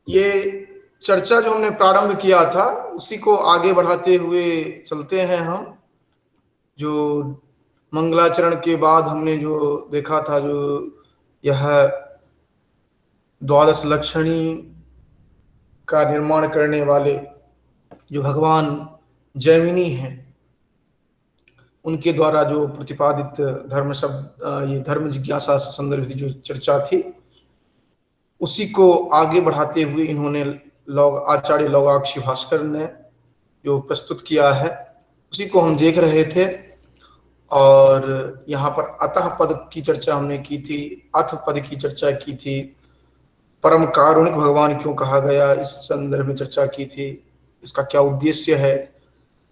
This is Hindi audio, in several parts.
ये चर्चा जो हमने प्रारंभ किया था उसी को आगे बढ़ाते हुए चलते हैं हम। जो मंगलाचरण के बाद हमने जो देखा था, जो यह द्वादश लक्षणी का निर्माण करने वाले जो भगवान जैमिनी हैं, उनके द्वारा जो प्रतिपादित धर्म शब्द, ये धर्म जिज्ञासा से संदर्भित जो चर्चा थी, उसी को आगे बढ़ाते हुए इन्होंने आचार्य लौगाक्षी भास्कर ने जो प्रस्तुत किया है उसी को हम देख रहे थे। और यहाँ पर अतः पद की चर्चा हमने की थी, अथ पद की चर्चा की थी, परम कारुणिक भगवान क्यों कहा गया इस संदर्भ में चर्चा की थी, इसका क्या उद्देश्य है,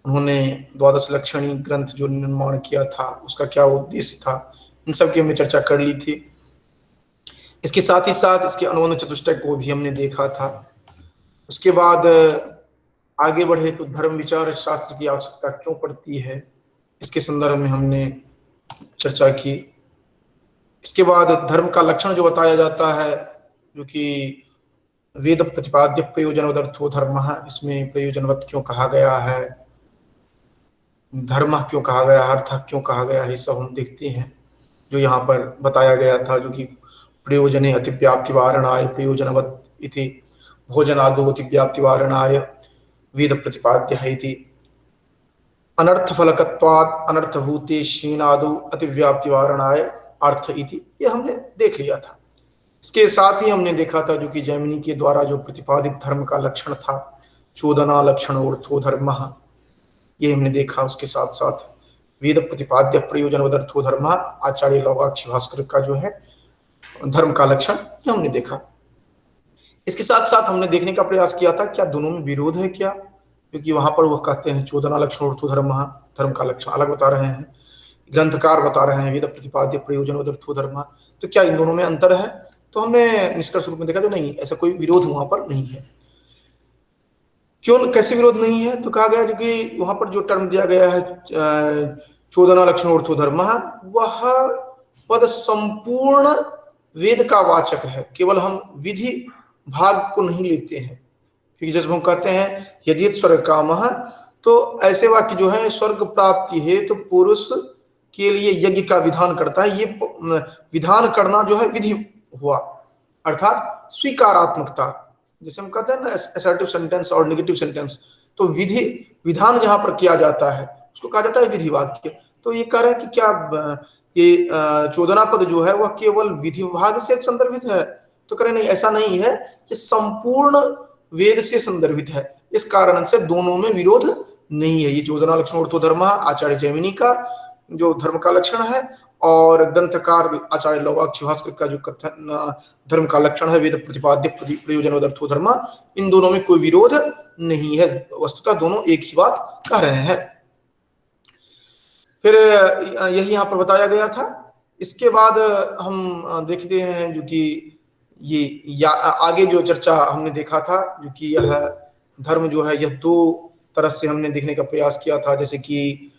उन्होंने द्वादश लक्षणी ग्रंथ जो निर्माण किया था उसका क्या उद्देश्य था, इन सब की हमने चर्चा कर ली थी। इसके साथ ही साथ इसके अनुबंध चतुष्टय को भी हमने देखा था। उसके बाद आगे बढ़े तो धर्म विचार शास्त्र की आवश्यकता क्यों पड़ती है, इसके संदर्भ में हमने चर्चा की। इसके बाद धर्म का लक्षण जो बताया जाता है, जो कि वेद प्रतिपाद्य प्रयोजनवदर्थो धर्म, इसमें प्रयोजनवत क्यों कहा गया है, धर्म क्यों कहा गया, अर्थ क्यों कहा गया है, सब हम देखते हैं। जो यहाँ पर बताया गया था, जो कि प्रयोजने अतिव्याप्ति वारणाय प्रयोजनवत इति भोजनादो अतिव्याप्ति वारणाय वेद प्रतिपाद्य है इति अनर्थ फलकत्वाद अनर्थभूते शीनादो अतिव्याप्ति वारणाय अर्थ इति, ये हमने देख लिया था। इसके साथ ही हमने देखा था जो कि जैमिनी के द्वारा जो प्रतिपादित धर्म का लक्षण था, चोदना लक्षण अर्थो धर्म, ये हमने देखा। उसके साथ साथ वेद प्रतिपाद्य प्रयोजनवदर्थो धर्म, आचार्य लौगाक्षी भास्कर का जो है धर्म का लक्षण, ये हमने देखा। इसके साथ साथ हमने देखने का प्रयास किया था क्या दोनों में विरोध है क्या, क्योंकि वहां पर वो कहते हैं चोदना लक्षण अर्थो धर्म, धर्म का लक्षण अलग बता रहे हैं, ग्रंथकार बता रहे हैं वेद प्रतिपाद्य प्रयोजनवदर्थो धर्म, तो क्या इन दोनों में अंतर है? तो हमने निष्कर्ष रूप में देखा जो नहीं, ऐसा कोई विरोध वहां पर नहीं है। क्यों, कैसे विरोध नहीं है? तो कहा गया जो कि वहां पर जो टर्म दिया गया है चोदना लक्षण अर्थो धर्म, वह पद संपूर्ण वेद का वाचक है, केवल हम विधि भाग को नहीं लेते हैं। क्योंकि जब हम कहते हैं यदि स्वर्ग काम, तो ऐसे वाक्य जो है स्वर्ग प्राप्ति है तो पुरुष के लिए यज्ञ का विधान करता है, ये विधान करना जो है विधि हुआ, अर्थात स्वीकारात्मकता। जैसे हम कहते हैं ना असर्टिव सेंटेंस और नेगेटिव सेंटेंस, तो विधि विधान जहां पर किया जाता है उसको कहा जाता है विधि वाक्य। तो ये कह रहे हैं कि क्या ये चोदना पद जो है वह केवल विधि विभाग से संदर्भित है? तो कह रहे नहीं, ऐसा नहीं है, ये संपूर्ण वेद से संदर्भित है, इस कारण से दोनों में विरोध नहीं है। ये चोदना लक्षण अर्थो धर्म आचार्य जैमिनी का जो धर्म का लक्षण है, और ग्रंथकार आचार्य लौगाक्षी भास्कर का जो कथन धर्म का लक्षण है वेद प्रतिपाद्य प्रयोजनवदर्थो धर्म, इन दोनों में कोई विरोध नहीं है, वस्तुतः दोनों एक ही बात कह रहे हैं। फिर यही यहाँ पर बताया गया था। इसके बाद हम देखते हैं जो कि ये आगे जो चर्चा हमने देखा था, जो कि यह धर्म जो है यह दो तरह से हमने देखने का प्रयास किया था। जैसे कि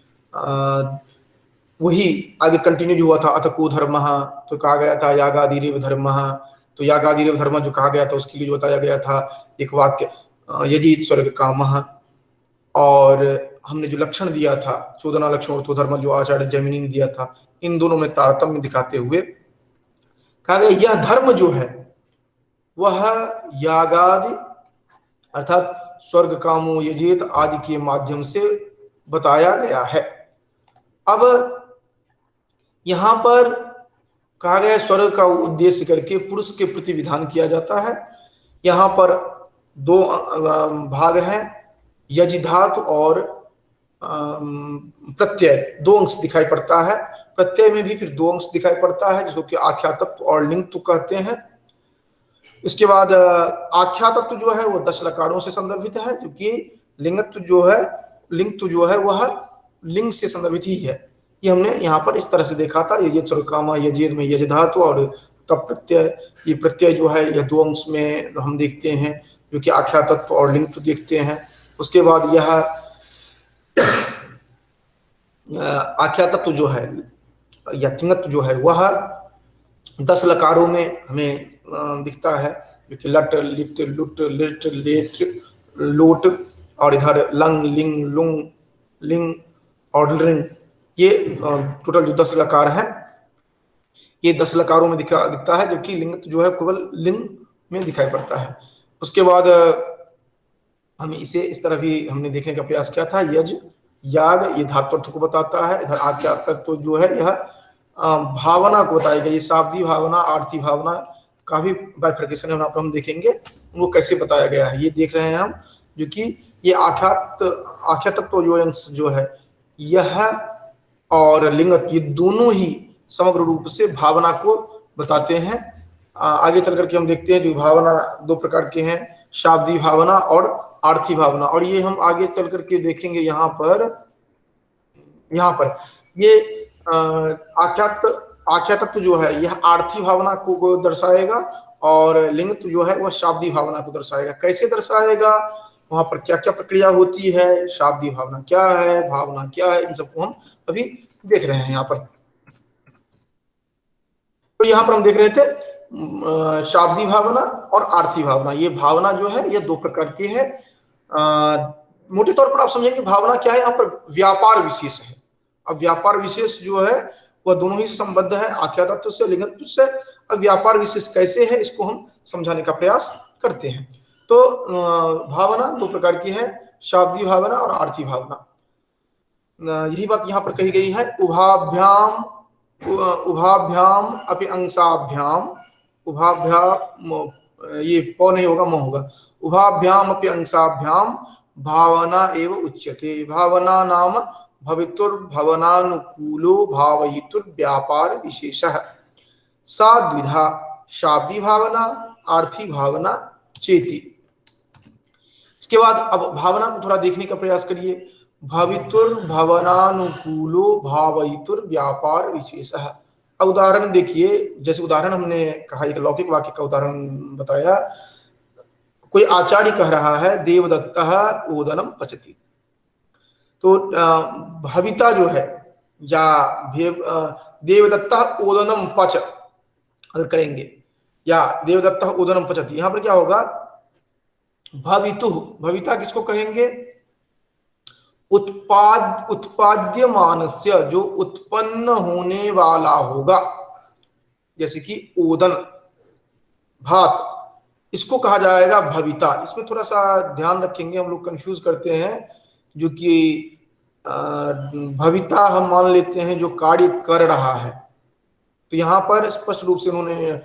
वही आगे कंटिन्यू जो हुआ था, अतको धर्म, तो कहा गया था यागादिरेव धर्म, तो यागादिरेव धर्म जो कहा गया था उसके लिए जो बताया गया था एक वाक्य यजित स्वर्ग काम, और हमने जो लक्षण दिया था चोदना लक्षण अर्थो धर्म जो आचार्य जैमिनी ने दिया था, इन दोनों में तारतम्य दिखाते हुए कहा गया यह धर्म जो है वह यागादि अर्थात स्वर्ग कामो यजेत आदि के माध्यम से बताया गया है। अब यहां पर कहा गया स्वर्ग का उद्देश्य करके पुरुष के प्रति विधान किया जाता है। यहां पर दो भाग हैं, यज धातु और प्रत्यय, दो अंश दिखाई पड़ता है। प्रत्यय में भी फिर दो अंश दिखाई पड़ता है जिसको कि आख्या तत्व और लिंग तत्व कहते हैं। इसके बाद आख्या तत्व जो है वो 10 लकारों से संदर्भित है, क्योंकि लिंगत्व जो है वह लिंग से संदर्भित ही है। ये हमने यहाँ पर इस तरह से देखा था, यजेत स्वर्गकामा, यजेत में यज धातु और तब प्रत्यय। ये प्रत्यय जो है यह दो अंश में हम देखते हैं, जो कि आख्या तत्व और लिंग तत्व देखते हैं। उसके बाद यह आख्या तत्व जो है या तिंगत्व जो है वह 10 लकारों में हमें दिखता है, जो कि लट लिट लुट लिट लेट लोट, और इधर लंग लिंग लुंग लिंग और लिंग, ये टोटल जो 10 लकार हैं, ये 10 लकारों में दिखता है, जबकि लिंग जो है केवल लिंग में दिखाई पड़ता है। उसके बाद हमें इसे इस तरह भी हमने देखने का प्रयास किया था, यज याग, ये धातु अर्थ को बताता है। इधर आख्या तत्व जो है यह भावना को बताएगा, ये शाब्दी भावना आर्थी भावना का भी बाइफर्केशन है, वहां पर हम देखेंगे उनको कैसे बताया गया है। ये देख रहे हैं हम, जो कि ये आख्या तत्व जो अंश जो है यह और लिंगत्व, ये दोनों ही समग्र रूप से भावना को बताते हैं। आगे चल करके हम देखते हैं जो भावना दो प्रकार के हैं, शाब्दी भावना और आर्थी भावना, और ये हम आगे चल करके देखेंगे। यहाँ पर ये आख्या तत्व जो है यह आर्थी भावना को दर्शाएगा, और लिंगत्व जो है वह शाब्दी भावना को दर्शाएगा। कैसे दर्शाएगा, वहां पर क्या क्या प्रक्रिया होती है, शाब्दी भावना क्या है, भावना क्या है, इन सबको हम अभी देख रहे हैं यहाँ पर। तो यहाँ पर हम देख रहे थे शाब्दी भावना और आर्थी भावना। ये भावना जो है ये दो प्रकार की है। मोटे तौर पर आप समझेंगे भावना क्या है, यहाँ पर व्यापार विशेष है। अब व्यापार विशेष जो है वह दोनों ही संबद्ध है, आख्या तत्व से लिंगत्व से। अब व्यापार विशेष कैसे है इसको हम समझाने का प्रयास करते हैं। तो भावना दो प्रकार की है, शाब्दी भावना और आर्थी भावना। यही बात यहाँ पर कही गई है, उभाभ्याम अपि अंशाभ्याम, उभाभ्याम, ये प नहीं होगा, म होगा, उभाभ्याम अपि अंशाभ्याम भावना एव उच्यते। भावना नाम भवितुर्भवनानुकूलो भावयितुर्व्यापार विशेषः सा द्विधा शाब्दी भावना आर्थी भावना चेति। इसके बाद अब भावना को थोड़ा देखने का प्रयास करिए। भवितुर्भवनानुकूलो भावयितुर्व्यापार विशेषः। अब उदाहरण देखिए, जैसे उदाहरण हमने कहा, एक लौकिक वाक्य का उदाहरण बताया। कोई आचार्य कह रहा है देवदत्तः ओदनम पचति, तो भविता जो है या देवदत्तः ओदनम पच अगर करेंगे, या देवदत्तः ओदनम पचति, यहां पर क्या होगा, भवितु, भविता किसको कहेंगे, उत्पाद्यमानस्य, जो उत्पन्न होने वाला होगा, जैसे कि ओदन भात, इसको कहा जाएगा भविता। इसमें थोड़ा सा ध्यान रखेंगे, हम लोग कंफ्यूज करते हैं, जो कि भविता हम मान लेते हैं जो कार्य कर रहा है। तो यहाँ पर स्पष्ट रूप से उन्होंने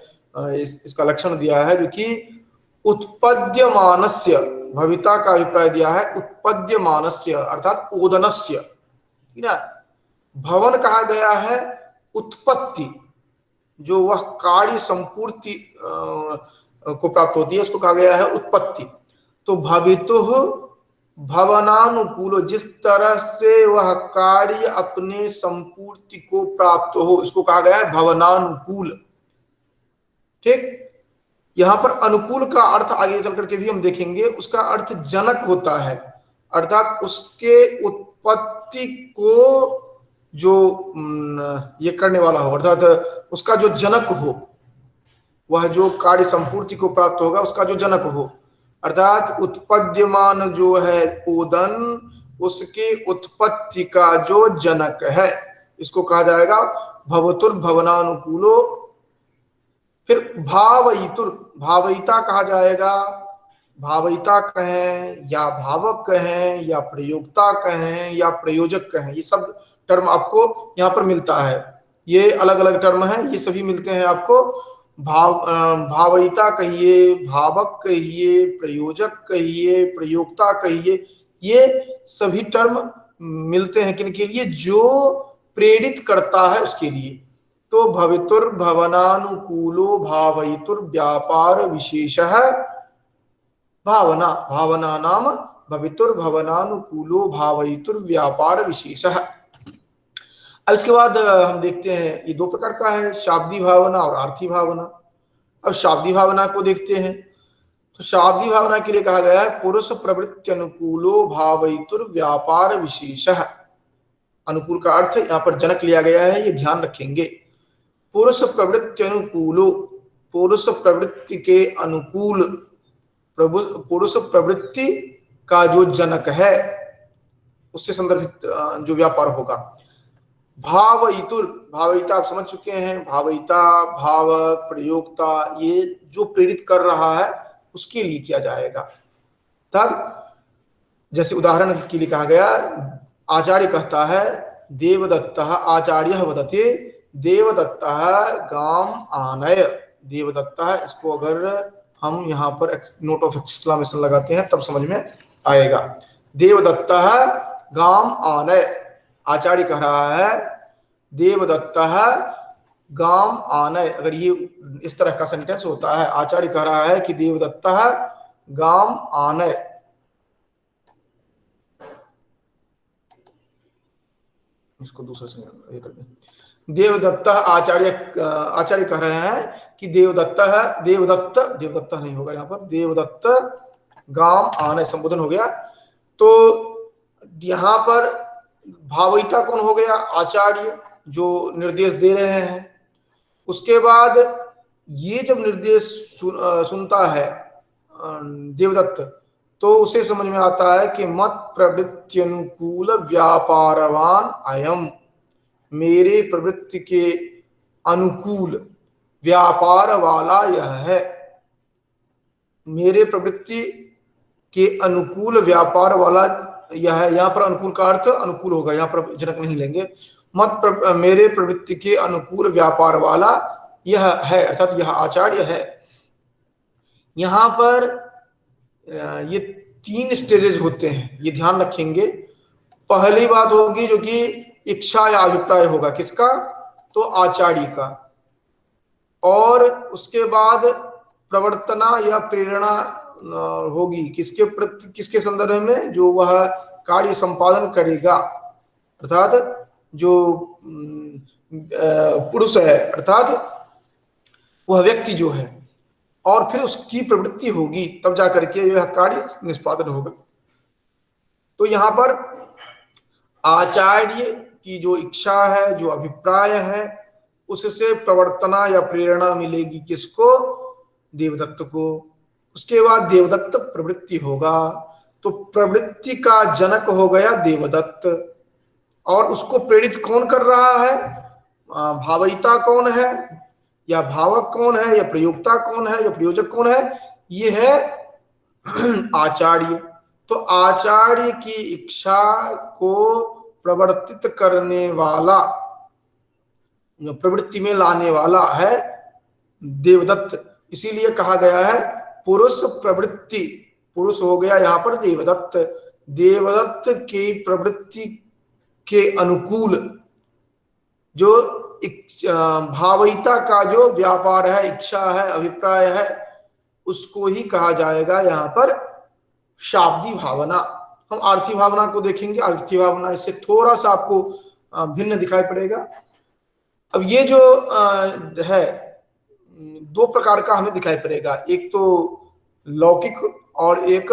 इसका लक्षण दिया है, जो कि उत्पद्यमानस्य, भविता का अभिप्राय दिया है उत्पद्यमानस्य अर्थात ओदनस्य, ठीक है। भवन कहा गया है उत्पत्ति, जो वह कार्य संपूर्ति को प्राप्त होती है, उसको कहा गया है उत्पत्ति। तो भवितुः भवनानुकूलो, जिस तरह से वह कार्य अपने संपूर्ति को प्राप्त हो, इसको कहा गया है भवनानुकूल, ठीक। यहां पर अनुकूल का अर्थ आगे चल करके भी हम देखेंगे, उसका अर्थ जनक होता है, अर्थात उसके उत्पत्ति को जो ये करने वाला हो, अर्थात उसका जो जनक हो, वह जो कार्य संपूर्ति को प्राप्त होगा उसका जो जनक हो, अर्थात उत्पद्यमान जो है ओदन, उसके उत्पत्ति का जो जनक है, इसको कहा जाएगा भवतुर्भवनानुकूलो। फिर भावयितुर, भावयिता कहा जाएगा, भावयिता कहें या भावक कहें या प्रयोक्ता कहें या प्रयोजक कहें, ये सब टर्म आपको यहाँ पर मिलता है। ये अलग अलग टर्म हैं, ये सभी मिलते हैं आपको। भावयिता कहिए, भावक कहिए, प्रयोजक कहिए, प्रयोक्ता कहिए, ये सभी टर्म मिलते हैं किनके लिए, जो प्रेरित करता है उसके लिए। तो भवितुर्भवनानुकूलो भावयितुर्व्यापार विशेषः भावना, भावना नाम भवितुर्भवनानुकूलो भावयितुर्व्यापार विशेषः। अब इसके बाद हम देखते हैं, ये दो प्रकार का है, शाब्दी भावना और आर्थी भावना। अब शाब्दी भावना को देखते हैं, तो शाब्दी भावना के लिए कहा गया है पुरुष प्रवृत्ति अनुकूलो भावयितुर्व्यापार विशेषः। अनुकूल का अर्थ यहाँ पर जनक लिया गया है, ये ध्यान रखेंगे। पुरुष प्रवृत्ति अनुकूलो, पुरुष प्रवृत्ति के अनुकूल, पुरुष प्रवृत्ति का जो जनक है उससे संदर्भित जो व्यापार होगा। भावयितुर, भावयिता आप समझ चुके हैं, भावयिता, भावक, प्रयोक्ता, ये जो प्रेरित कर रहा है उसके लिए किया जाएगा। तब जैसे उदाहरण के लिए कहा गया, आचार्य कहता है देवदत्तः आचार्यः वदति देवदत्तः गाम आनय, देवदत्तः, इसको अगर हम यहाँ पर नोट ऑफ एक्सक्लेमेशन लगाते हैं तब समझ में आएगा। देवदत्तः गाम आनय, आचार्य कह रहा है देवदत्तः गाम आनय। अगर ये इस तरह का सेंटेंस होता है, आचार्य कह रहा है कि देवदत्तः गाम आनय, इसको दूसरा से ये कर दें, देवदत्तः आचार्य कह रहे हैं कि देवदत्त नहीं होगा यहाँ पर, देवदत्त गाम आनय संबोधन हो गया। तो यहाँ पर भावयिता कौन हो गया? आचार्य, जो निर्देश दे रहे हैं। उसके बाद ये जब निर्देश सुनता है देवदत्त, तो उसे समझ में आता है कि मत प्रवृत्ति अनुकूल व्यापारवान अयम, मेरे प्रवृत्ति के अनुकूल व्यापार वाला यह है, मेरे प्रवृत्ति के अनुकूल व्यापार वाला यह है। यहाँ पर अनुकूल का अर्थ अनुकूल होगा, यहाँ पर जनक नहीं लेंगे। मेरे प्रवृत्ति के अनुकूल व्यापार वाला यह है, अर्थात यह आचार्य है। यहाँ पर ये 3 स्टेजेस होते हैं, ये ध्यान रखेंगे। पहली बात होगी जो कि इच्छा या अभिप्राय होगा, किसका? तो आचार्य का। और उसके बाद प्रवर्तना या प्रेरणा होगी किसके प्रति, किसके संदर्भ में? जो वह कार्य संपादन करेगा, अर्थात जो पुरुष है, अर्थात वह व्यक्ति जो है, और फिर उसकी प्रवृत्ति होगी, तब जाकर के यह कार्य निष्पादन होगा। तो यहाँ पर आचार्य की जो इच्छा है, जो अभिप्राय है, उससे प्रवर्तना या प्रेरणा मिलेगी किसको? देवदत्त को। उसके बाद देवदत्त प्रवृत्ति होगा, तो प्रवृत्ति का जनक हो गया देवदत्त। और उसको प्रेरित कौन कर रहा है? भावयिता कौन है, या भावक कौन है, या प्रयोक्ता कौन है, या प्रयोजक कौन है? ये है आचार्य। तो आचार्य की इच्छा को प्रवर्तित करने वाला, प्रवृत्ति में लाने वाला है देवदत्त। इसीलिए कहा गया है पुरुष प्रवृत्ति, पुरुष हो गया यहाँ पर देवदत्त। देवदत्त की प्रवृत्ति के अनुकूल जो भावयिता का जो व्यापार है, इच्छा है, अभिप्राय है, उसको ही कहा जाएगा यहाँ पर शाब्दी भावना। हम आर्थी भावना को देखेंगे, आर्थी भावना इससे थोड़ा सा आपको भिन्न दिखाई पड़ेगा। अब ये जो है 2 प्रकार का हमें दिखाई पड़ेगा, एक तो लौकिक और एक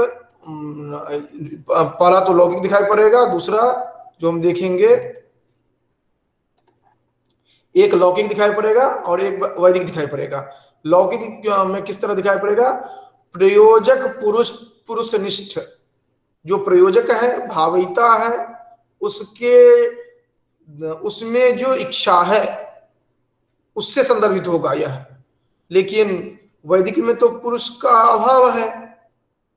पहला तो लौकिक दिखाई पड़ेगा, दूसरा जो हम देखेंगे एक लौकिक दिखाई पड़ेगा और एक वैदिक दिखाई पड़ेगा। लौकिक में किस तरह दिखाई पड़ेगा? प्रयोजक पुरुषनिष्ठ, जो प्रयोजक है, भावयिता है, उसमें जो इच्छा है उससे संदर्भित होगा यह। लेकिन वैदिक में तो पुरुष का अभाव है,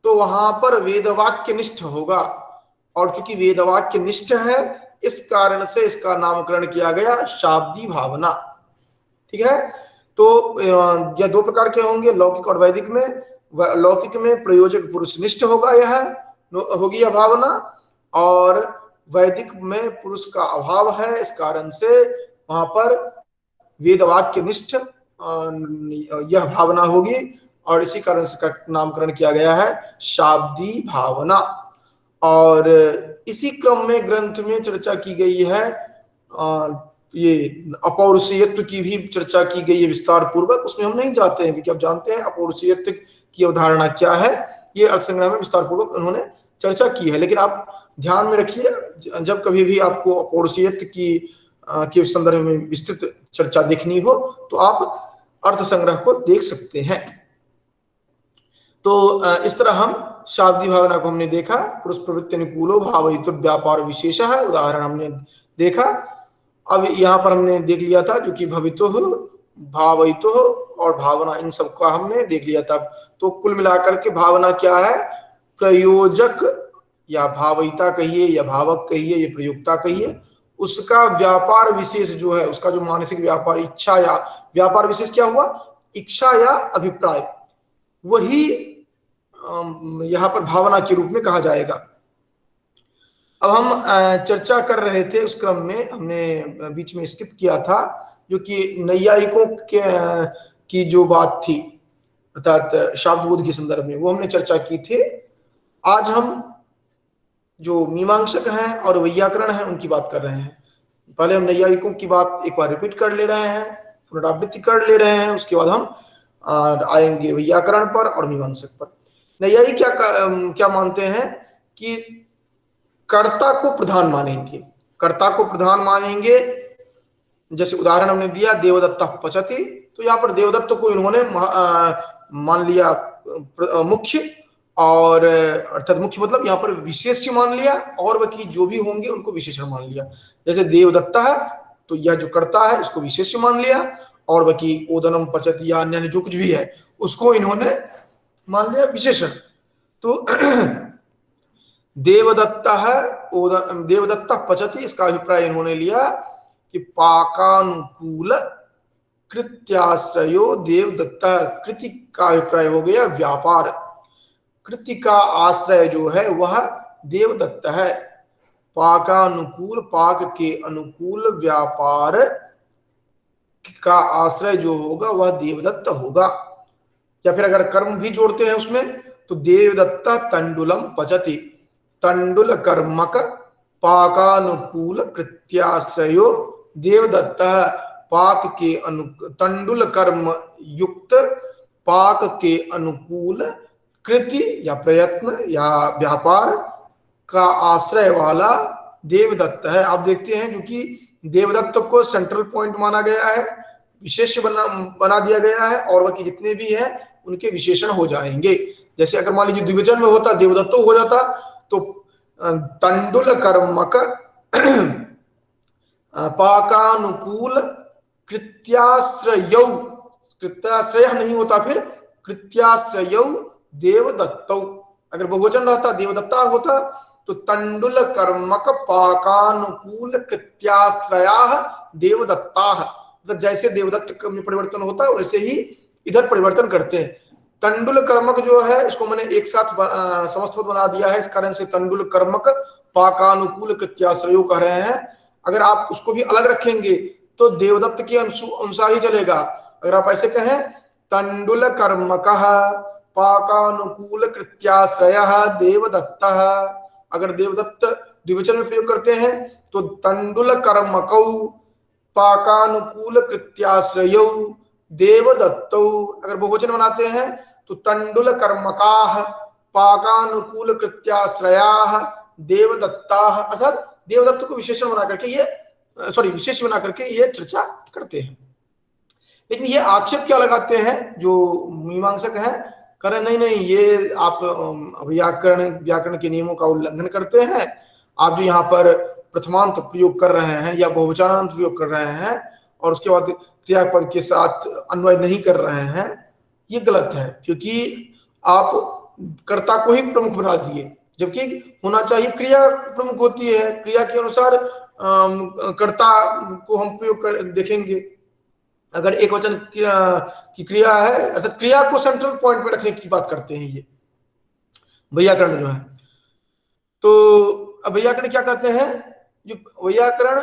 तो वहां पर वेदवाक्य निष्ठ होगा। और चूंकि वेदवाक्य निष्ठ है, इस कारण से इसका नामकरण किया गया शाब्दी भावना। ठीक है, तो यह 2 प्रकार के होंगे लौकिक और वैदिक में। लौकिक में प्रयोजक पुरुषनिष्ठ होगा, यह होगी यह भावना, और वैदिक में पुरुष का अभाव है, इस कारण से वहां पर वेदवाक्य निष्ठ यह भावना होगी, और इसी कारण से इसका नामकरण किया गया है शाब्दी भावना। और इसी क्रम में ग्रंथ में चर्चा की गई है, ये अपौरुषेयत्व की भी चर्चा की गई है विस्तार पूर्वक। उसमें हम नहीं जाते हैं, क्योंकि आप जानते हैं अपौरुषेयत्व की अवधारणा क्या है, ये अर्थसंग्रह में विस्तार पूर्वक उन्होंने चर्चा की है। लेकिन आप ध्यान में रखिए, जब कभी भी आपको अपौरुषेयत्व की के संदर्भ में विस्तृत चर्चा देखनी हो तो आप अर्थ संग्रह को देख सकते हैं। तो इस तरह हम शाब्दी भावना को हमने देखा। पुरुष प्रवृत्ति अनुकूलो भावयितुर व्यापार विशेष है, उदाहरण हमने देखा। अब यहाँ पर हमने देख लिया था जो कि भवितु भावयितु और भावना, इन सबका हमने देख लिया था। तो कुल मिलाकर के भावना क्या है? प्रयोजक या भावयिता कहिए या भावक कहिए या प्रयोक्ता कहिए, उसका व्यापार विशेष जो है, उसका जो मानसिक व्यापार, इच्छा या व्यापार विशेष क्या हुआ? इच्छा या अभिप्राय, वही यहाँ पर भावना के रूप में कहा जाएगा। अब हम चर्चा कर रहे थे, उस क्रम में हमने बीच में स्किप किया था जो कि नैयायिकों की जो बात थी, अर्थात शाब्दबोध के संदर्भ में, वो हमने चर्चा की थी। आज हम जो मीमांसक हैं और वैयाकरण हैं उनकी बात कर रहे हैं। पहले हम नैयायिकों की बात एक बार रिपीट कर ले रहे हैं, पुनरावृत्ति कर ले रहे हैं, उसके बाद हम आएंगे वैयाकरण पर और मीमांसक पर। नैयायिक क्या मानते हैं कि कर्ता को प्रधान मानेंगे, कर्ता को प्रधान मानेंगे। जैसे उदाहरण हमने दिया देवदत्त पचति, तो यहाँ पर देवदत्त को इन्होंने मान लिया मुख्य, और अर्थात मुख्य मतलब यहाँ पर विशेष्य मान लिया, और बाकी जो भी होंगे उनको विशेषण मान लिया। जैसे देवदत्त है तो यह जो कर्ता है इसको विशेष्य मान लिया, और बाकी ओदनम पचति या अन्य जो कुछ भी है उसको इन्होंने मान लिया विशेषण। तो देवदत्त है, देवदत्त पचति, इसका अभिप्राय इन्होंने लिया कि पाकानुकूल कृत्याश्रयो देवदत्त। कृति का अभिप्राय हो गया व्यापार, कृति का आश्रय जो है वह देवदत्त है। पाकानुकूल, पाक के अनुकूल व्यापार का आश्रय जो होगा वह देवदत्त होगा। या फिर अगर कर्म भी जोड़ते हैं उसमें तो देवदत्त तंडुलम पचति, तंडुल कर्मक पाकानुकूल कृत्याश्रयो देवदत्त। पाक के तंडुल कर्म युक्त पाक के अनुकूल कृति या प्रयत्न या व्यापार का आश्रय वाला देवदत्त है। आप देखते हैं जो कि देवदत्त को सेंट्रल पॉइंट माना गया है, विशेष बना दिया गया है, और बाकी जितने भी हैं उनके विशेषण हो जाएंगे। जैसे अगर मान लीजिए द्विवचन में होता देवदत्तो हो जाता तो तंडुल कर्मक पाकानुकूल कृत्याश्रयौ, कृत्याश्रय नहीं होता, फिर कृत्याश्रयौ देवदत्तौ। अगर बहुवचन रहता देवदत्ता होता तो तंडुल कर्मक पाकानुकूल कृत्याश्रया देवदत्ता। मतलब जैसे देवदत्त में परिवर्तन होता है वैसे ही इधर परिवर्तन करते हैं। तंडुल कर्मक जो है इसको मैंने एक साथ समस्त बना दिया है, इस कारण से तंडुल कर्मक पाकानुकूल कृत्याश्रयो कह रहे हैं। अगर आप उसको भी अलग रखेंगे तो देवदत्त के अनुसार ही चलेगा। अगर आप ऐसे कहें तंडुल कर्मक पाकानुकूल कृत्याश्रय देवदत्त, अगर देवदत्त द्विवचन में प्रयोग करते हैं तो तंडुल कर्मकौ पाकानुकूल कृत्याश्रयौ देवदत्तौ। अगर बहुवचन बनाते हैं तो तंडुल कर्मकाः पाकानुकूल कृत्याश्रयाः देवदत्ताः। अर्थात देवदत्त को विशेषण बना करके ये विशेष बना करके ये चर्चा करते हैं। लेकिन ये आक्षेप क्या लगाते हैं जो मीमांसक हैं, कह रहे नहीं ये आप व्याकरण के नियमों का उल्लंघन करते हैं। आप जो यहाँ पर प्रथमांत प्रयोग कर रहे हैं या बहुवचनांत प्रयोग कर रहे हैं और उसके बाद क्रियापद के साथ अन्वय नहीं कर रहे हैं, ये गलत है, क्योंकि आप कर्ता को ही प्रमुख बना दिए, जबकि होना चाहिए क्रिया प्रमुख होती है। क्रिया के अनुसार कर्ता को हम प्रयोग देखेंगे। अगर एक वचन की क्रिया है अर्थात क्रिया को सेंट्रल पॉइंट में रखने की बात करते हैं ये वैयाकरण जो है। तो अब वैयाकरण क्या कहते हैं, जो वैयाकरण,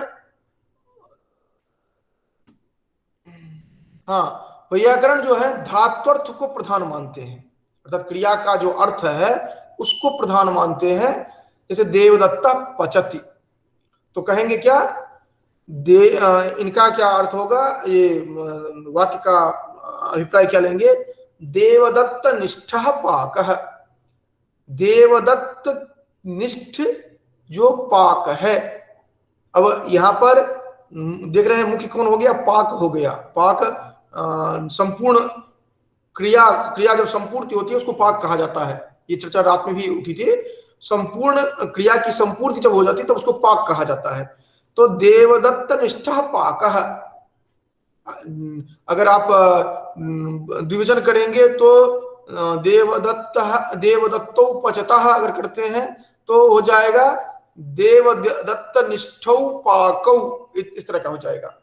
हाँ वैयाकरण जो है धात्वर्थ को प्रधान मानते हैं, अर्थात क्रिया का जो अर्थ है उसको प्रधान मानते हैं। जैसे देवदत्ता पचति, तो कहेंगे क्या इनका क्या अर्थ होगा, ये वाक्य का अभिप्राय क्या लेंगे, देवदत्त निष्ठ पाक, देवदत्त निष्ठ जो पाक है। अब यहां पर देख रहे हैं मुख्य कौन हो गया, पाक हो गया। पाक संपूर्ण क्रिया, क्रिया जब संपूर्ति होती है उसको पाक कहा जाता है। ये चर्चा रात में भी उठी थी। संपूर्ण क्रिया की संपूर्ति जब हो जाती है तब उसको पाक कहा जाता है। तो देवदत्त निष्ठा पाक, अगर आप द्विवचन करेंगे तो देवदत्त, देवदत्तो पचतः अगर करते हैं तो हो जाएगा देवदत्त निष्ठौ पाकौ, इस तरह का हो जाएगा।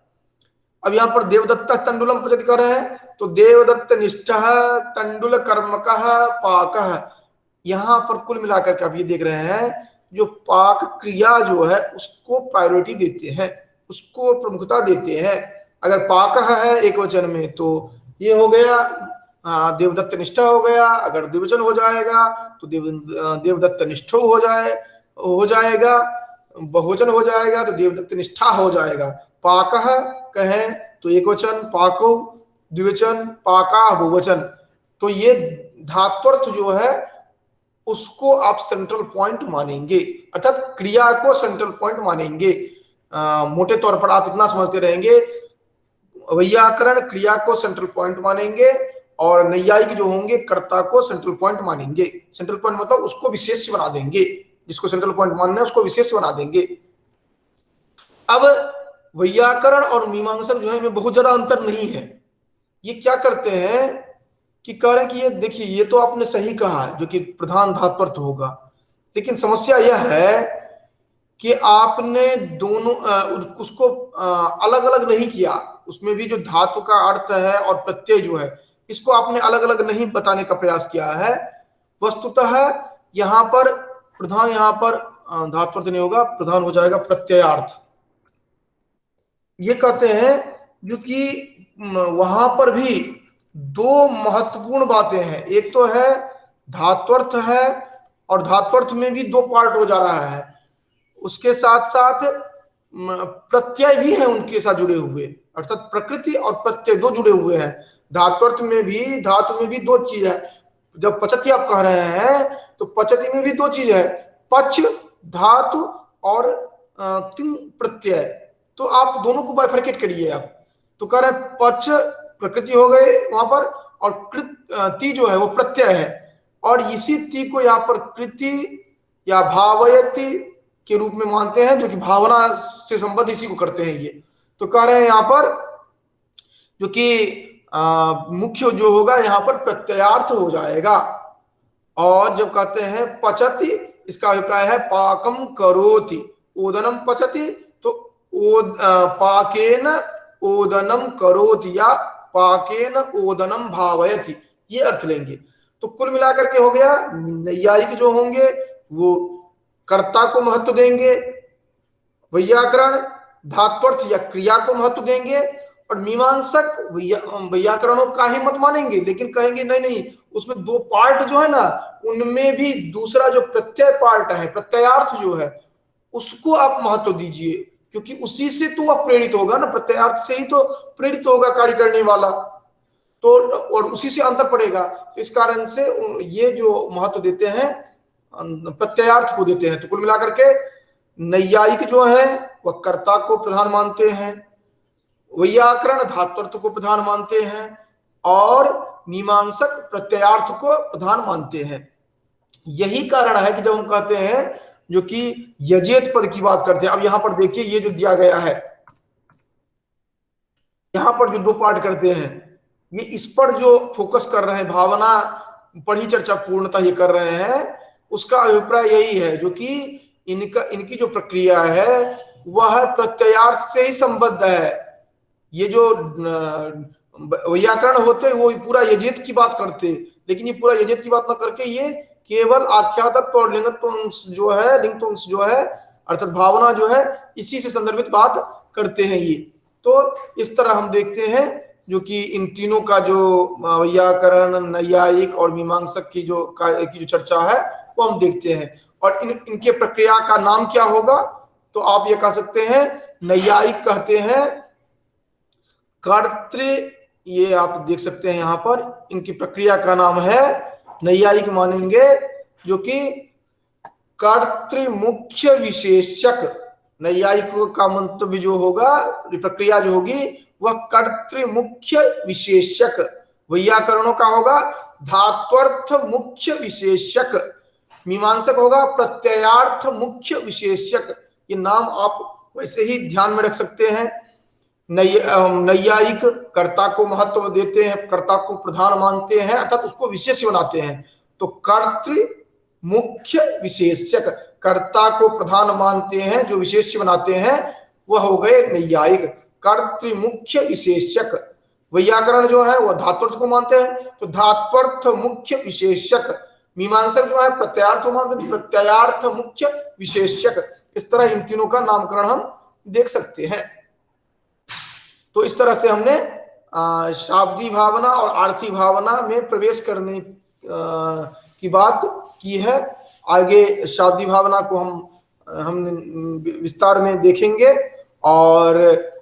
अब यहाँ पर देवदत्त तंडुलम पचति कर रहे हैं तो देवदत्त निष्ठः तंडुल कर्मकः पाकः। यहाँ पर कुल मिलाकर के आप ये देख रहे हैं जो पाक क्रिया जो है उसको प्रायोरिटी देते हैं, उसको प्रमुखता देते हैं। अगर पाक है एक वचन में तो ये हो गया देवदत्त निष्ठा हो गया, अगर द्विवचन हो जाएगा तो देवदत्त निष्ठो हो जाएगा, बहुवचन हो जाएगा तो देवदत्त निष्ठा हो जाएगा। पाकः कहें तो एक वचन, पाको द्विवचन, पाका बहुवचन। तो ये धात्वर्थ जो है उसको आप सेंट्रल पॉइंट मानेंगे, अर्थात क्रिया को सेंट्रल पॉइंट मानेंगे। मोटे तौर पर आप इतना समझते रहेंगे, वैयाकरण क्रिया को सेंट्रल पॉइंट मानेंगे और नैयायिक जो होंगे कर्ता को सेंट्रल पॉइंट मानेंगे। सेंट्रल पॉइंट मतलब उसको विशेष बना देंगे, जिसको सेंट्रल पॉइंट मानना है उसको विशेष बना देंगे। अब वैयाकरण और मीमांसक जो है इनमें बहुत ज्यादा अंतर नहीं है। ये क्या करते हैं कि कह रहे हैं कि ये देखिए ये तो आपने सही कहा जो कि प्रधान धात्वर्थ होगा, लेकिन समस्या यह है कि आपने दोनों उसको अलग अलग नहीं किया। उसमें भी जो धातु का अर्थ है और प्रत्यय जो है इसको आपने अलग अलग नहीं बताने का प्रयास किया है। वस्तुतः यहाँ पर प्रधान, यहाँ पर धात्वर्थ नहीं होगा, प्रधान हो जाएगा प्रत्ययार्थ। ये कहते हैं जो कि वहां पर भी दो महत्वपूर्ण बातें हैं। एक तो है धात्वर्थ है और धात्वर्थ में भी दो पार्ट हो जा रहा है, उसके साथ साथ प्रत्यय भी है उनके साथ जुड़े हुए, अर्थात प्रकृति और प्रत्यय दो जुड़े हुए हैं। धात्वर्थ में भी, धातु में भी दो चीज है। जब पचति आप कह रहे हैं तो पचति में भी दो चीज है, पच धातु और तिंग प्रत्यय। तो आप दोनों को बाइफरकेट करिए आप, तो कह रहे हैं पच प्रकृति हो गए वहां पर और कृत ती जो है वो प्रत्यय है, और इसी ती को यहाँ पर कृति या भावयति के रूप में मानते हैं, जो कि भावना से संबद्ध इसी को करते हैं ये। तो कह रहे हैं यहाँ पर जो कि मुख्य जो होगा यहाँ पर प्रत्ययार्थ हो जाएगा। और जब कहते हैं पचति, इसका अभिप्राय है पाकम करोति, ओदनम पचति तो पाकेन ओदनम करोति या पाकेन ओदनम भावयति, ये अर्थ लेंगे। तो कुल मिलाकर के हो गया नैयायिक जो होंगे वो कर्ता को महत्व देंगे, वैयाकरण धात्वर्थ या क्रिया को महत्व देंगे, और मीमांसक वैयाकरणों का ही मत मानेंगे, लेकिन कहेंगे नहीं नहीं उसमें दो पार्ट जो है ना उनमें भी दूसरा जो प्रत्यय पार्ट है, प्रत्ययार्थ जो है उसको आप महत्व दीजिए, क्योंकि उसी से तो वह प्रेरित होगा ना, प्रत्ययार्थ से ही तो प्रेरित होगा कार्य करने वाला, तो और उसी से अंतर पड़ेगा। तो इस कारण से ये जो महत्व देते हैं प्रत्ययार्थ को देते हैं। तो कुल मिलाकर के नैयायिक जो है वह कर्ता को प्रधान मानते हैं, वैयाकरण धात्वर्थ को प्रधान मानते हैं, और मीमांसक प्रत्ययार्थ को प्रधान मानते हैं। यही कारण है कि जब हम कहते हैं जो कि यजेत पद की बात करते हैं, अब यहां पर देखिए ये जो दिया गया है यहां पर जो दो पार्ट करते हैं ये इस पर जो फोकस कर रहे हैं, भावना पर ही चर्चा पूर्णतः ये कर रहे हैं, उसका अभिप्राय यही है जो कि इनकी जो प्रक्रिया है वह प्रत्ययार्थ से ही संबद्ध है। ये जो व्याकरण होते वो पूरा यजेत की बात करते, लेकिन ये पूरा यजेत की बात ना करके ये केवल आख्यातत्व और लिंगत्व अंश जो है, लिंगत्व अंश जो है अर्थात भावना जो है इसी से संदर्भित बात करते हैं ये। तो इस तरह हम देखते हैं जो कि इन तीनों का जो व्याकरण, नैयायिक और मीमांसक की जो चर्चा है वो हम देखते हैं। और इनके प्रक्रिया का नाम क्या होगा, तो आप ये कह सकते हैं नैयायिक कहते हैं कर्तृ, ये आप देख सकते हैं यहां पर इनकी प्रक्रिया का नाम है नैयायिक मानेंगे जो कि कर्तृ मुख्य विशेषक नैयायिकों का मंतव्य जो होगा, प्रक्रिया जो होगी, वह कर्तृ मुख्य विशेषक। वैयाकरणों का होगा धात्वर्थ मुख्य विशेषक। मीमांसक होगा प्रत्ययार्थ मुख्य विशेषक। ये नाम आप वैसे ही ध्यान में रख सकते हैं। नैयायिक कर्ता को महत्व देते हैं, कर्ता को प्रधान मानते हैं, अर्थात उसको विशेष बनाते हैं। तो कर्तृ मुख्य विशेषक, कर्ता को प्रधान मानते हैं, जो विशेष बनाते हैं, वह हो गए नैयायिक। कर्तृ मुख्य विशेषक। वैयाकरण जो है वह धात्वर्थ को मानते हैं, तो धात्वर्थ मुख्य विशेषक। मीमांसक जो है प्रत्यार्थ को मानते हैं, प्रत्यार्थ मुख्य विशेषक। इस तरह इन तीनों का नामकरण हम देख सकते हैं। तो इस तरह से हमने शाब्दी भावना और आर्थी भावना में प्रवेश करने की बात की है। आगे शाब्दी भावना को हम विस्तार में देखेंगे और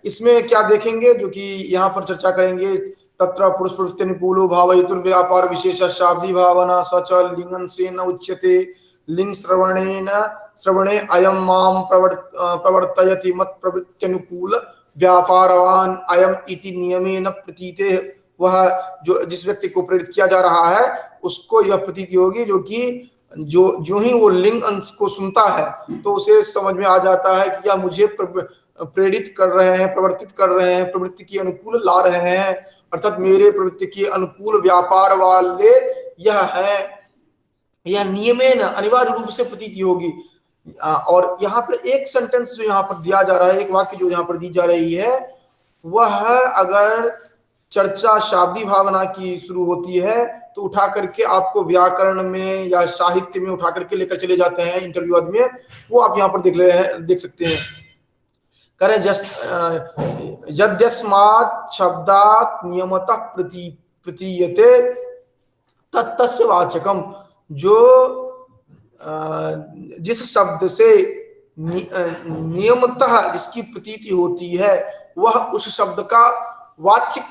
इसमें क्या देखेंगे, जो कि यहाँ पर चर्चा करेंगे। तत्र पुरुष प्रवृत्ति अनुकूलो भावयुतुर व्यापार विशेष शाब्दी भावना सच लिंगन से न उच्यते। लिंग श्रवणे अयम माम प्रवर्तयति मत प्रवृत्ति अनुकूल व्यापारवान अयम इति नियमेन प्रतीते। वह जो जिस व्यक्ति को प्रेरित किया जा रहा है उसको यह प्रतीति होगी, जो कि जो ही वो लिंग अंश को सुनता है तो उसे समझ में आ जाता है कि यह मुझे प्रेरित कर रहे हैं, प्रवर्तित कर रहे हैं, प्रवृत्ति के अनुकूल ला रहे हैं, अर्थात मेरे प्रवृत्ति के अनुकूल व्यापार वाले यह है। यह नियमेन अनिवार्य रूप से प्रतीति होगी। और यहाँ पर एक सेंटेंस जो यहाँ पर दिया जा रहा है, एक वाक्य जो यहाँ पर दी जा रही है, वह अगर चर्चा शाब्दी भावना की शुरू होती है तो उठा करके आपको व्याकरण में या साहित्य में उठा करके लेकर चले जाते हैं इंटरव्यू आदि में। वो आप यहाँ पर देख सकते हैं। करें यद्यस्मात् शब्दात् नियमतः प्रतीयते तत्तस्य वाचकम। जो जिस शब्द से नियमतः जिसकी प्रतीति होती है वह उस शब्द का वाच्य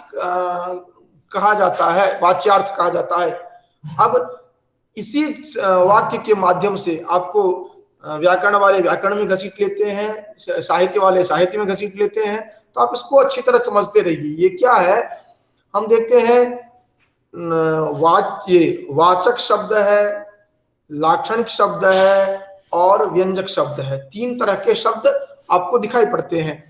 कहा जाता है, वाच्यार्थ कहा जाता है। अब इसी वाक्य के माध्यम से आपको व्याकरण वाले व्याकरण में घसीट लेते हैं, साहित्य वाले साहित्य में घसीट लेते हैं। तो आप इसको अच्छी तरह समझते रहिए। ये क्या है, हम देखते हैं वाचक शब्द है, लाक्षणिक शब्द है और व्यंजक शब्द है। तीन तरह के शब्द आपको दिखाई पड़ते हैं,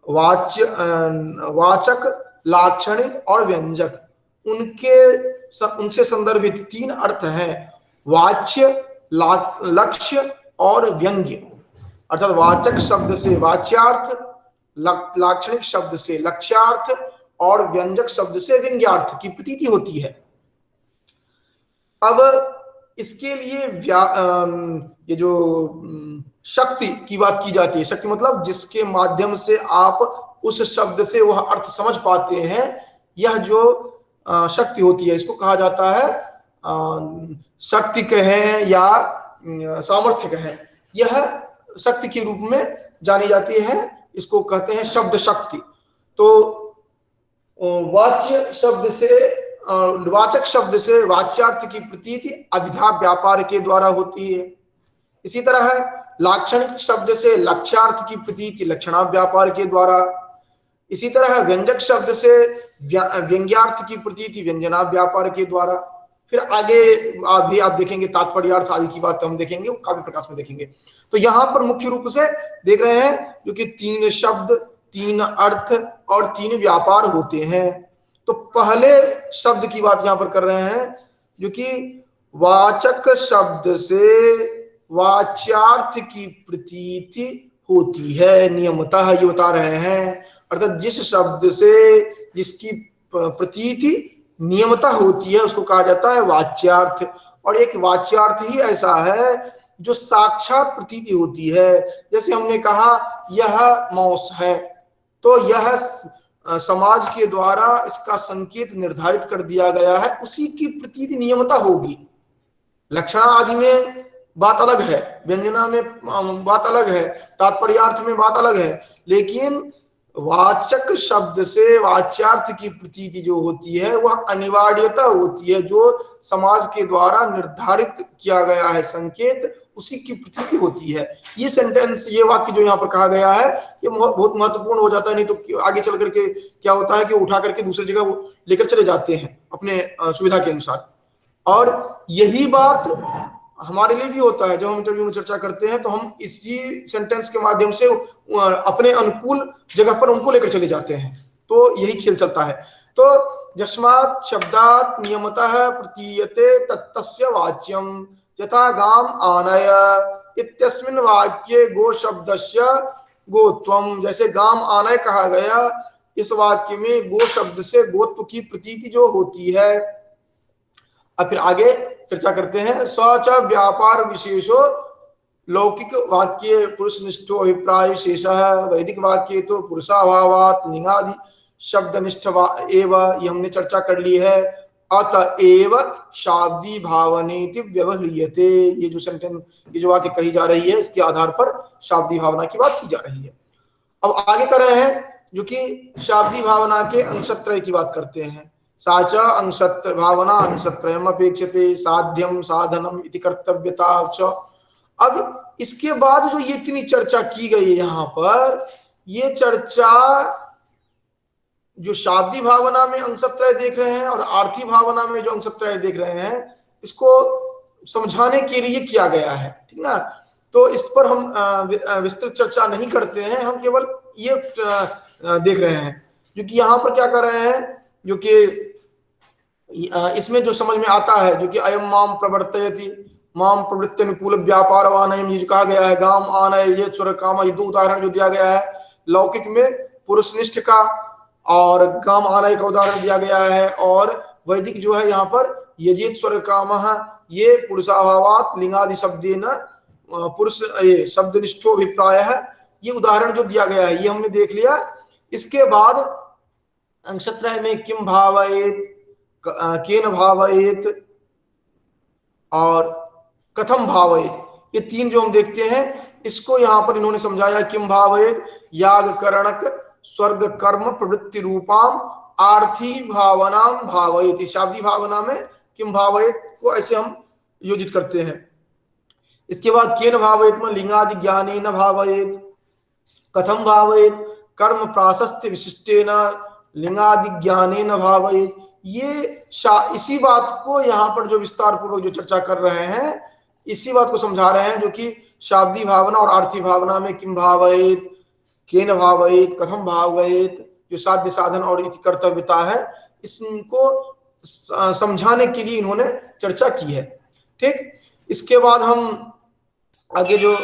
वाचक, लाक्षणिक और व्यंजक। उनसे संदर्भित तीन अर्थ हैं, वाच्य, लक्ष्य और व्यंग्य। अर्थात वाचक शब्द से वाच्यार्थ, लाक्षणिक शब्द से लक्ष्यार्थ और व्यंजक शब्द से व्यंग्यार्थ की प्रतीति होती है। अब इसके लिए ये जो शक्ति की बात की जाती है, शक्ति मतलब जिसके माध्यम से आप उस शब्द से वह अर्थ समझ पाते हैं, यह जो शक्ति होती है इसको कहा जाता है शक्ति कहें या सामर्थ्य कहें। यह शक्ति के रूप में जानी जाती है, इसको कहते हैं शब्द शक्ति। तो वाच्य शब्द से वाचक शब्द से वाच्यार्थ की प्रतीति अभिधा व्यापार के द्वारा होती है। इसी तरह लाक्षणिक शब्द से लक्ष्यार्थ की प्रतीति लक्षणा व्यापार के द्वारा। इसी तरह व्यंजक शब्द से व्यंग्यार्थ की प्रतीति व्यंजना व्यापार के द्वारा। फिर आगे आप देखेंगे तात्पर्यार्थ आदि की बात हम देखेंगे, काव्य प्रकाश में देखेंगे। तो यहाँ पर मुख्य रूप से देख रहे हैं जो कि तीन शब्द, तीन अर्थ और तीन व्यापार होते हैं। तो पहले शब्द की बात यहाँ पर कर रहे हैं, जो कि वाचक शब्द से वाच्यार्थ की प्रतीति होती है नियमतः, ये बता रहे हैं। अर्थात जिस शब्द से जिसकी प्रतीति नियमतः होती है उसको कहा जाता है वाच्यार्थ। और एक वाच्यार्थ ही ऐसा है जो साक्षात प्रतीति होती है। जैसे हमने कहा यह मौस है, तो यह समाज के द्वारा इसका संकेत निर्धारित कर दिया गया है, उसी की प्रतीति नियमता होगी। लक्षणा आदि में बात अलग है, व्यंजना में बात अलग है, तात्पर्यार्थ में बात अलग है, लेकिन वाचक शब्द से वाच्यार्थ की प्रतीति जो होती है वह अनिवार्यता होती है, जो समाज के द्वारा निर्धारित किया गया है संकेत, उसी की प्रतीति होती है। ये सेंटेंस, ये वाक्य जो यहाँ पर कहा गया है, ये बहुत महत्वपूर्ण हो जाता है, नहीं तो आगे चल करके क्या होता है कि उठा करके दूसरी जगह वो लेकर चले जाते हैं अपने सुविधा के अनुसार। और यही बात हमारे लिए भी होता है। जब हम इंटरव्यू में चर्चा करते हैं तो हम इसी सेंटेंस के माध्यम से अपने अनुकूल जगह पर उनको लेकर चले जाते हैं, तो यही खेल चलता है। तो यस्मात् शब्दात् नियमतः प्रतीयते तत्तस्य वाच्यम, यथा गाम आनय इत्यस्मिन् वाक्ये गो शब्दस्य गोत्वम, जैसे गाम आनय कहा गया, इस वाक्य में गो शब्द से गोत्व की प्रतीति जो होती है। अब फिर आगे चर्चा करते हैं। सच व्यापार विशेषो लौकिक वाक्य पुरुषनिष्ठो अभिप्राय विशेष, वैदिक वाक्य तो पुरुषाभावात लिंगादि शब्दनिष्ठ एव, ये हमने चर्चा कर ली है। अतएव शाब्दी भावनेति व्यवह्रियते, ये जो सेंटेंस, ये जो वाक्य कही जा रही है, इसके आधार पर शाब्दी भावना की बात की जा रही है। अब आगे कर रहे हैं जो कि शाब्दी भावना के अंशत्रय की बात करते हैं। साचा अंशत्र भावना अंशत्रयम अपेक्षते साध्यम साधनम इति कर्तव्यता च। अब इसके बाद जो ये इतनी चर्चा की गई है यहाँ पर, ये चर्चा जो शाब्दी भावना में अंशत्रय देख रहे हैं और आर्थी भावना में जो अंशत्रय देख रहे हैं, इसको समझाने के लिए किया गया है, ठीक ना। तो इस पर हम विस्तृत चर्चा नहीं करते हैं, हम केवल ये देख रहे हैं जो कि यहाँ पर क्या कर रहे हैं, जो कि इसमें जो समझ में आता है, जो कि अयम माम प्रवर्तयति माम प्रवृत्ति अनुकूल व्यापारवान, ये जो कहा गया है, गाम आनय ये स्वर काम, ये दो उदाहरण जो दिया गया है लौकिक में पुरुषनिष्ठ का और गाम आनय का उदाहरण दिया गया है, और वैदिक जो है यहाँ पर यजित स्वर काम, ये पुरुषाभावात लिंगादि शब्देन पुरुष ये शब्दनिष्ठो अभिप्राय है, ये उदाहरण जो दिया गया है ये हमने देख लिया। इसके बाद अंशत्रय में किम भावयेत, केन भावयेत और कथम भावयेत, ये तीन जो हम देखते हैं, इसको यहाँ पर इन्होंने समझाया। किम भावयेत याग करणक स्वर्ग कर्म प्रवृत्ति रूपाम आर्थी भावनाम भावयेत, शाब्दी भावना में किम भावयेत को ऐसे हम योजित करते हैं। इसके बाद केन भावयेत में लिंगादि ज्ञानेन भावयेत, कथम भावयेत कर्म प्राशस्त्य विशिष्टेन लिंगादि ज्ञानेन भावयेत, ये इसी बात को यहाँ पर जो विस्तार पूर्वक जो चर्चा कर रहे हैं, इसी बात को समझा रहे हैं, जो कि शाब्दी भावना और आर्थी भावना में किम भावयेत केन भावयेत कथम भावयेत, जो साध्य साधन और इति कर्तव्यता है, इसको समझाने के लिए इन्होंने चर्चा की है। ठीक, इसके बाद हम आगे जो